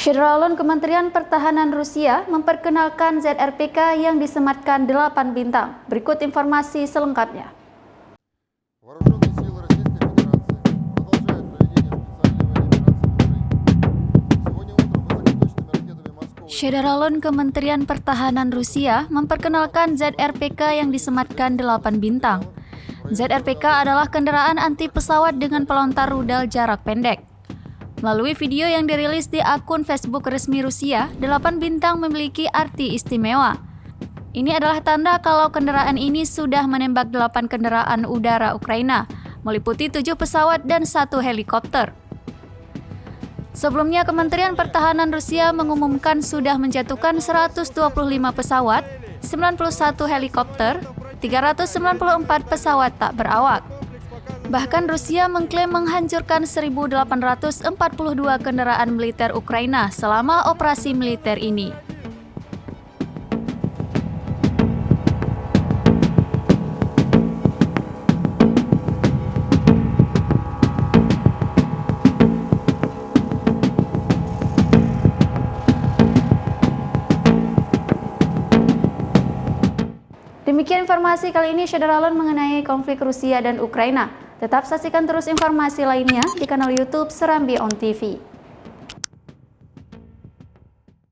Syederalun Kementerian Pertahanan Rusia memperkenalkan ZRPK yang disematkan 8 bintang. Berikut informasi selengkapnya. Syederalun Kementerian Pertahanan Rusia memperkenalkan ZRPK yang disematkan 8 bintang. ZRPK adalah kendaraan anti pesawat dengan pelontar rudal jarak pendek. Melalui video yang dirilis di akun Facebook resmi Rusia, 8 bintang memiliki arti istimewa. Ini adalah tanda kalau kendaraan ini sudah menembak 8 kendaraan udara Ukraina, meliputi 7 pesawat dan 1 helikopter. Sebelumnya, Kementerian Pertahanan Rusia mengumumkan sudah menjatuhkan 125 pesawat, 91 helikopter, 394 pesawat tak berawak. Bahkan Rusia mengklaim menghancurkan 1.842 kendaraan militer Ukraina selama operasi militer ini. Demikian informasi kali ini Syederalun mengenai konflik Rusia dan Ukraina. Tetap saksikan terus informasi lainnya di kanal YouTube Serambi On TV.